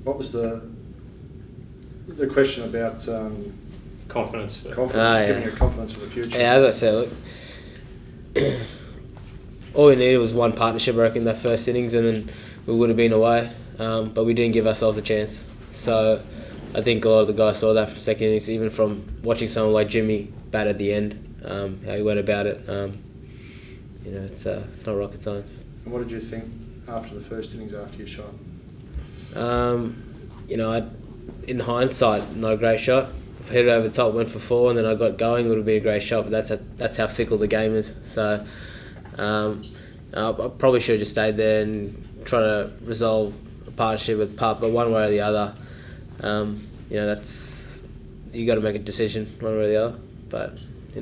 What was the question about confidence? Giving you confidence for the future. Yeah, as I said, look, all we needed was one partnership, I reckon, that first innings, and then we would have been away. But we didn't give ourselves a chance. So I think a lot of the guys saw that from second innings, even from watching someone like Jimmy bat at the end, how he went about it. It's not rocket science. And what did you think after the first innings, after you shot? In hindsight, not a great shot. If I hit it over the top, went for 4, and then I got going, it would have been a great shot. But that's how fickle the game is. So I probably should have just stayed there and try to resolve a partnership with putt. But one way or the other, you got to make a decision one way or the other. But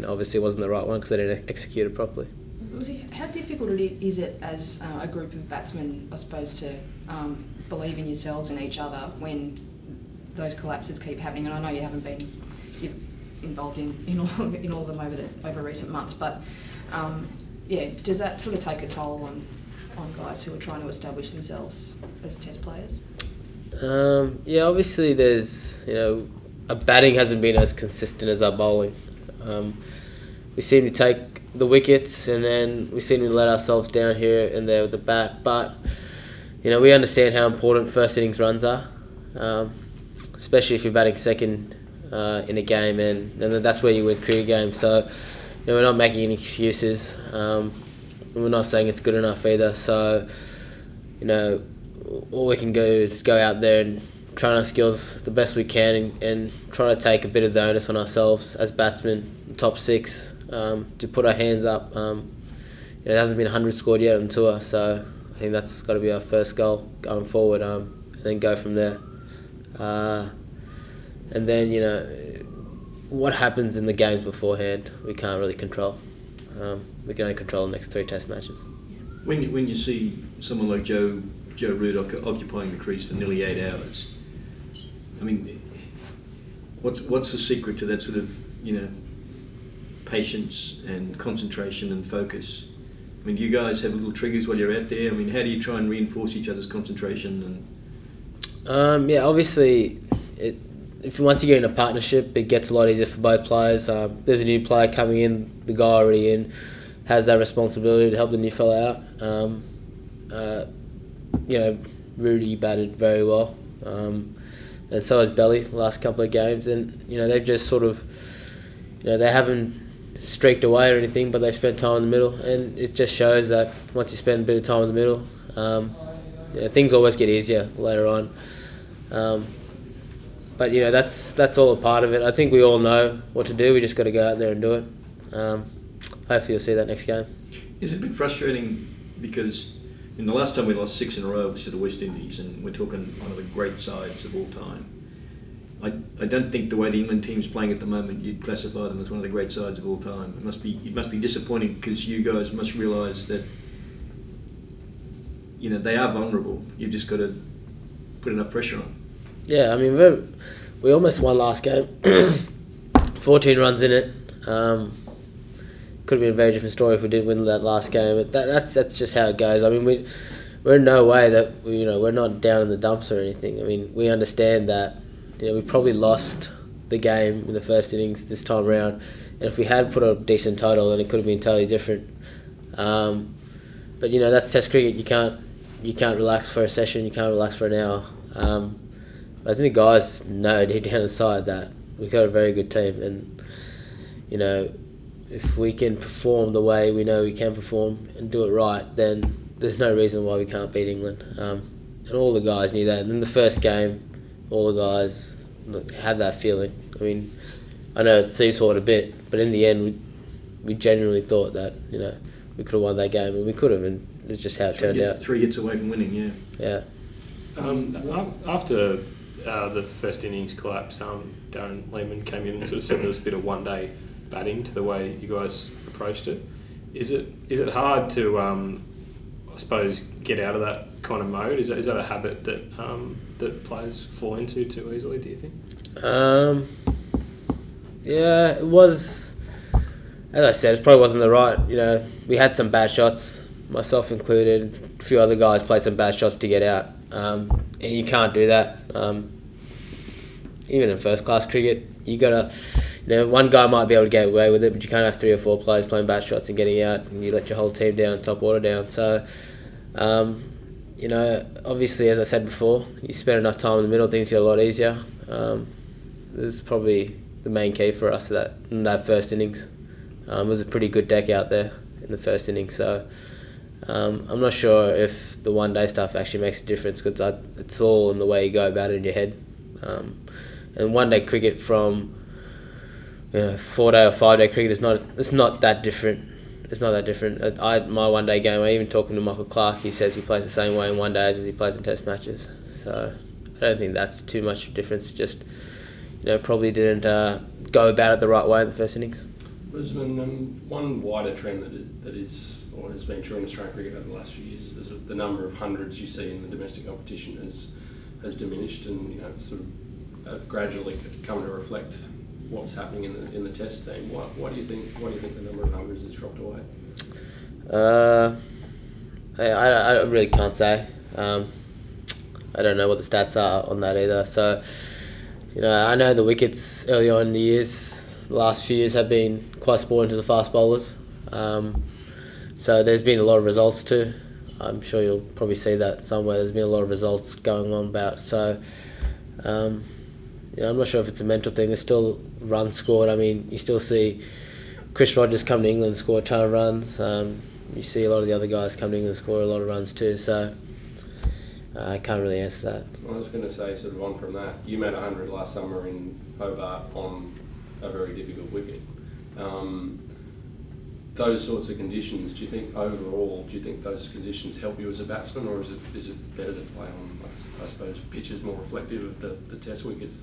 obviously it wasn't the right one because they didn't execute it properly. How difficult is it as a group of batsmen, I suppose, to believe in yourselves and each other when those collapses keep happening? And I know you haven't been involved in all of them over recent months, but does that sort of take a toll on guys who are trying to establish themselves as Test players? Obviously there's our batting hasn't been as consistent as our bowling. We seem to take the wickets, and then we seem to let ourselves down here and there with the bat. But we understand how important first innings runs are, especially if you're batting second in a game, and that's where you win cricket games. So we're not making any excuses. And we're not saying it's good enough either. So all we can do is go out there and try our skills the best we can, and try to take a bit of the onus on ourselves as batsmen, top 6. To put our hands up. There hasn't been 100 scored yet on tour, so I think that's got to be our first goal going forward, and then go from there. And then what happens in the games beforehand, we can't really control. We can only control the next 3 Test matches. When you see someone like Joe Root occupying the crease for nearly 8 hours, I mean, what's the secret to that sort of patience and concentration and focus? I mean, do you guys have little triggers while you're out there? I mean, how do you try and reinforce each other's concentration? Obviously, if once you get in a partnership, it gets a lot easier for both players. There's a new player coming in, the guy already in has that responsibility to help the new fella out. Rudy batted very well, and so has Belly the last couple of games, and they've just sort of, they haven't streaked away or anything, but they've spent time in the middle, and it just shows that once you spend a bit of time in the middle, things always get easier later on. But that's all a part of it. I think we all know what to do. We just got to go out there and do it. Hopefully you'll see that next game. Is it a bit frustrating because in the last time we lost 6 in a row was to the West Indies, and we're talking one of the great sides of all time. I don't think the way the England team's playing at the moment, you'd classify them as one of the great sides of all time. It must be disappointing because you guys must realise that they are vulnerable. You've just got to put enough pressure on. Yeah, I mean we almost won last game. 14 runs in it. Could have been a very different story if we did win that last game. But that's just how it goes. I mean we're in no way that we're not down in the dumps or anything. I mean we understand that. We probably lost the game in the first innings this time around, and if we had put a decent total, then it could have been totally different. But that's Test cricket. You can't relax for a session. You can't relax for an hour. I think the guys know deep down inside that we've got a very good team, and if we can perform the way we know we can perform and do it right, then there's no reason why we can't beat England. And all the guys knew that. And in the first game, all the guys had that feeling. I mean, I know it seesawed a bit, but in the end, we genuinely thought that we could have won that game, and we could have, and it's just how it turned out. 3 hits away from winning, yeah. After the first innings collapse, Darren Lehmann came in and sort of said there was a bit of one-day batting to the way you guys approached it. Is it hard to, I suppose, get out of that kind of mode? Is that a habit that players fall into too easily, do you think? Yeah, it was. As I said, it probably wasn't the right. We had some bad shots, myself included. A few other guys played some bad shots to get out. and you can't do that. Even in first class cricket, you gotta, one guy might be able to get away with it, but you can't have 3 or 4 players playing bat shots and getting out, and you let your whole team down, top order down. So, obviously, as I said before, you spend enough time in the middle, things get a lot easier. This is probably the main key for us in that first innings. It was a pretty good deck out there in the first innings, so I'm not sure if the one-day stuff actually makes a difference, because it's all in the way you go about it in your head. And one-day cricket from 4-day or 5-day cricket it's not that different. It's not that different. My one-day game, I even talking to Michael Clark, he says he plays the same way in one days as he plays in test matches. So I don't think that's too much difference. Just probably didn't go about it the right way in the first innings. Usman, one wider trend that is or has been true in Australian cricket over the last few years is the number of hundreds you see in the domestic competition has diminished, and it's sort of gradually come to reflect what's happening in the test team. What do you think? What do you think the number of hundreds has dropped away? I really can't say. I don't know what the stats are on that either. So, I know the wickets early on in the years, the last few years, have been quite sporting to the fast bowlers. So there's been a lot of results too. I'm sure you'll probably see that somewhere. There's been a lot of results going on about. So, I'm not sure if it's a mental thing. There's still runs scored. I mean, you still see Chris Rogers come to England and score a ton of runs. You see a lot of the other guys come to England and score a lot of runs too. So I can't really answer that. I was going to say, sort of on from that, you made 100 last summer in Hobart on a very difficult wicket. Those sorts of conditions, do you think those conditions help you as a batsman, or is it better to play on, I suppose, pitches more reflective of the test wickets?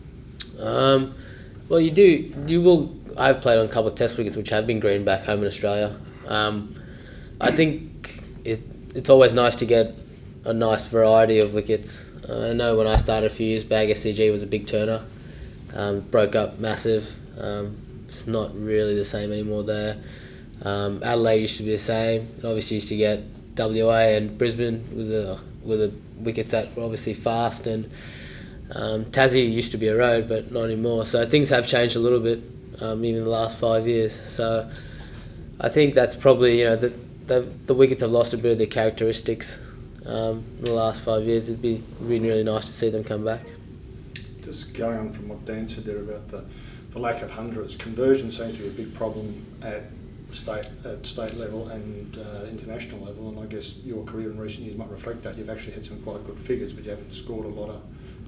Well, you will. I've played on a couple of test wickets which have been green back home in Australia. I think it's always nice to get a nice variety of wickets. I know when I started a few years back, SCG was a big turner. Broke up massive. It's not really the same anymore there. Adelaide used to be the same. Obviously used to get WA and Brisbane with the wickets that were obviously fast, and Tassie used to be a road, but not anymore. So things have changed a little bit, even in the last 5 years. So I think that's probably the wickets have lost a bit of their characteristics in the last 5 years. It'd be really nice to see them come back. Just going on from what Dan said there about the lack of hundreds, conversion seems to be a big problem at state level and international level, and I guess your career in recent years might reflect that. You've actually had some quite good figures, but you haven't scored a lot of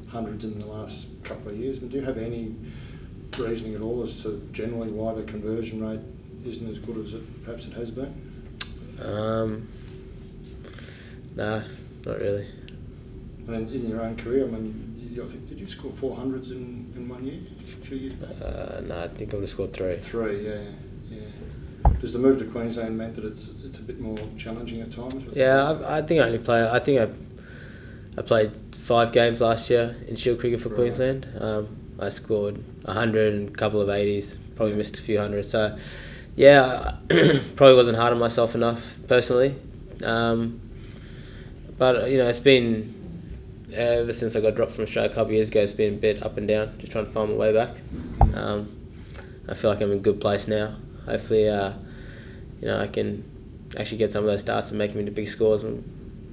hundreds in the last couple of years. But do you have any reasoning at all as to generally why the conversion rate isn't as good as perhaps it has been? No, not really. And in your own career, I mean, I think, did you score 400s in 1 year, 2 years back? No, I think I would have scored 3. 3, yeah. Does the move to Queensland mean that it's a bit more challenging at times? Yeah, I think I only play. I think I played 5 games last year in Shield cricket for Queensland. I scored 100 and a couple of 80s. Probably missed a few hundreds. So, yeah, probably wasn't hard on myself enough personally. But it's been ever since I got dropped from Australia a couple of years ago. It's been a bit up and down, just trying to find my way back. I feel like I'm in a good place now. Hopefully, I can actually get some of those starts and make them into big scores,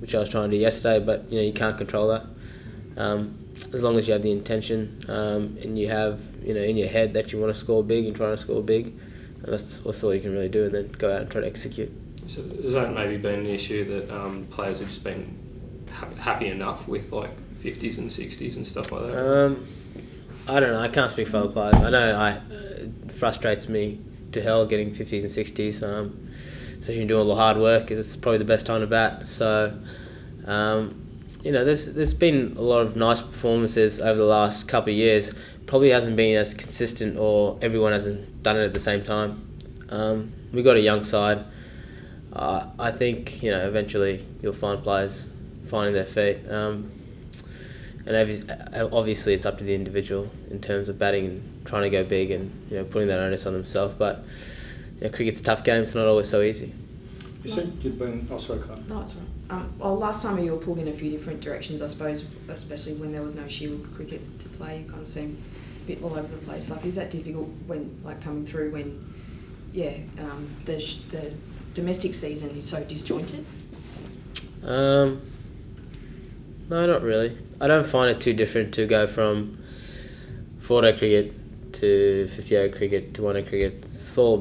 which I was trying to do yesterday. But you can't control that. As long as you have the intention and you have in your head that you want to score big and trying to score big, and that's all you can really do, and then go out and try to execute. So has that maybe been an issue that players have just been happy enough with like 50s and 60s and stuff like that? I don't know. I can't speak for other players. I know it frustrates me to hell getting 50s and 60s, especially doing all the hard work. It's probably the best time to bat. So, there's been a lot of nice performances over the last couple of years. Probably hasn't been as consistent, or everyone hasn't done it at the same time. We've got a young side. I think eventually you'll find players finding their feet. And obviously it's up to the individual in terms of batting and trying to go big and putting that onus on themselves. But cricket's a tough game. It's not always so easy. You said you'd been... Oh, sorry, Clark. No, that's right. Well, last summer you were pulled in a few different directions, I suppose, especially when there was no Shield cricket to play. You kind of seemed a bit all over the place. Like, is that difficult when, like, coming through when, the domestic season is so disjointed? No, not really. I don't find it too different to go from 4-day cricket to 50-over cricket to 1-day cricket. It's all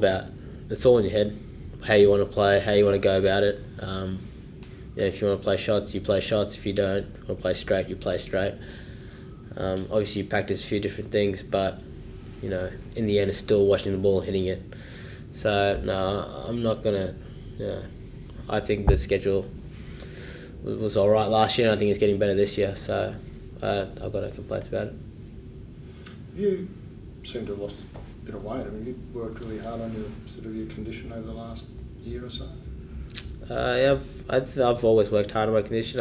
in your head. How you want to play, how you want to go about it. If you want to play shots, you play shots. If you don't want to play straight, you play straight. Obviously, you practice a few different things, but in the end, it's still watching the ball and hitting it. So no, I'm not gonna. I think the schedule was all right last year, and I think it's getting better this year. So I've got no complaints about it. You seem to have lost a bit of weight. I mean, you worked really hard on your condition over the last year or so. Yeah, I've always worked hard on my condition.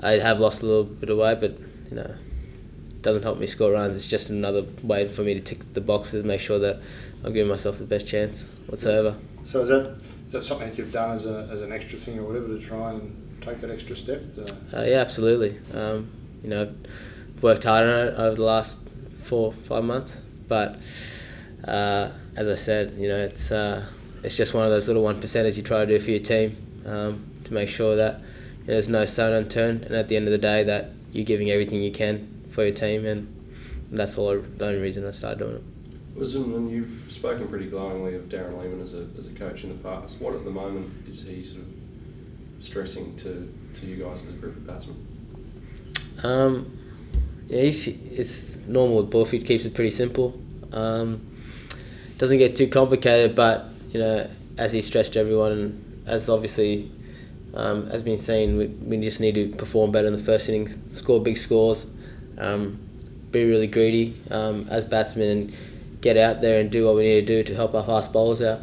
I have lost a little bit of weight, but it doesn't help me score runs. It's just another way for me to tick the boxes, make sure that I'm giving myself the best chance whatsoever. So is that something that you've done as an extra thing or whatever to try and take that extra step? Yeah, absolutely. I've worked hard on it over the last 4 or 5 months, but as I said, it's just one of those little 1%ers you try to do for your team to make sure that there's no stone unturned, and at the end of the day that you're giving everything you can for your team, and that's the only reason I started doing it. Usman, you've spoken pretty glowingly of Darren Lehmann as a coach in the past. What at the moment is he sort of stressing to you guys as a group of batsmen? It's normal with Bullfit, keeps it pretty simple. Doesn't get too complicated, but as he stressed everyone, and as obviously has been seen, we just need to perform better in the first innings, score big scores, be really greedy as batsmen, and get out there and do what we need to do to help our fast bowlers out.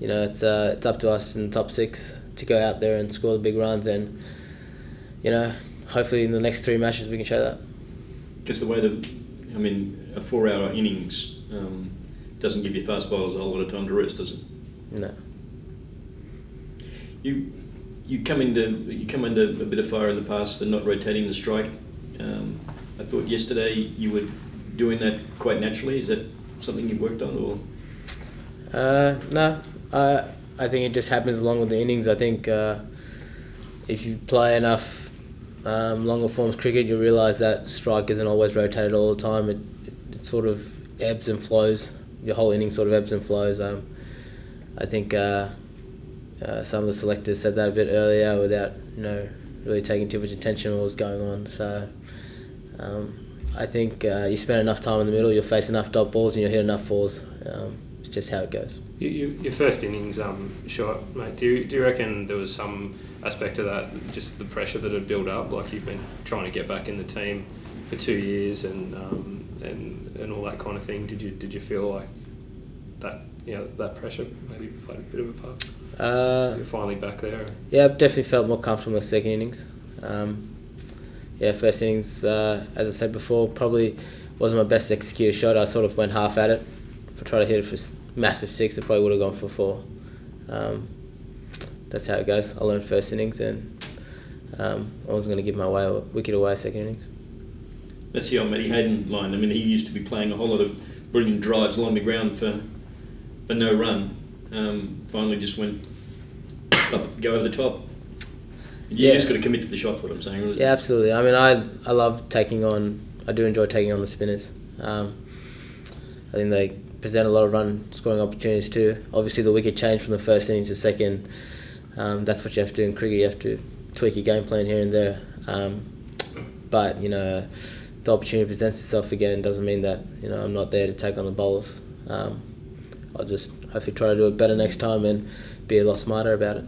It's up to us in the top 6 to go out there and score the big runs, and hopefully in the next 3 matches we can show that. Because a 4-hour innings doesn't give your fast bowlers a whole lot of time to rest, does it? No. You come under a bit of fire in the past for not rotating the strike. I thought yesterday you were doing that quite naturally. Is that something you've worked on, or? No. I think it just happens along with the innings. I think if you play enough longer forms cricket, you'll realise that strike isn't always rotated all the time. It sort of ebbs and flows. Your whole inning sort of ebbs and flows. I think some of the selectors said that a bit earlier without really taking too much attention to what was going on. So I think you spend enough time in the middle, you'll face enough dot balls and you'll hit enough fours. It's just how it goes. Your first innings shot, mate, do you reckon there was some aspect of that, just the pressure that had built up, like you've been trying to get back in the team for 2 years and all that kind of thing? Did you feel like that that pressure maybe played a bit of a part? You're finally back there. Yeah, I've definitely felt more comfortable with second innings. First innings, as I said before, probably wasn't my best executed shot. I sort of went half at it. If I tried to hit it for massive 6, I probably would have gone for 4. That's how it goes. I learned first innings, and I wasn't going to give my wicket away second innings. That's the old Matty Hayden line. I mean, he used to be playing a whole lot of brilliant drives along the ground for no run. Finally just went go over the top. You just got to commit to the shots, what I'm saying. Really. Yeah, absolutely. I mean, I love taking on... I do enjoy taking on the spinners. I think they present a lot of run scoring opportunities too. Obviously the wicket changed from the first innings to second. That's what you have to do in cricket. You have to tweak your game plan here and there. But the opportunity presents itself again doesn't mean that I'm not there to take on the bowlers. I'll just hopefully try to do it better next time and be a lot smarter about it.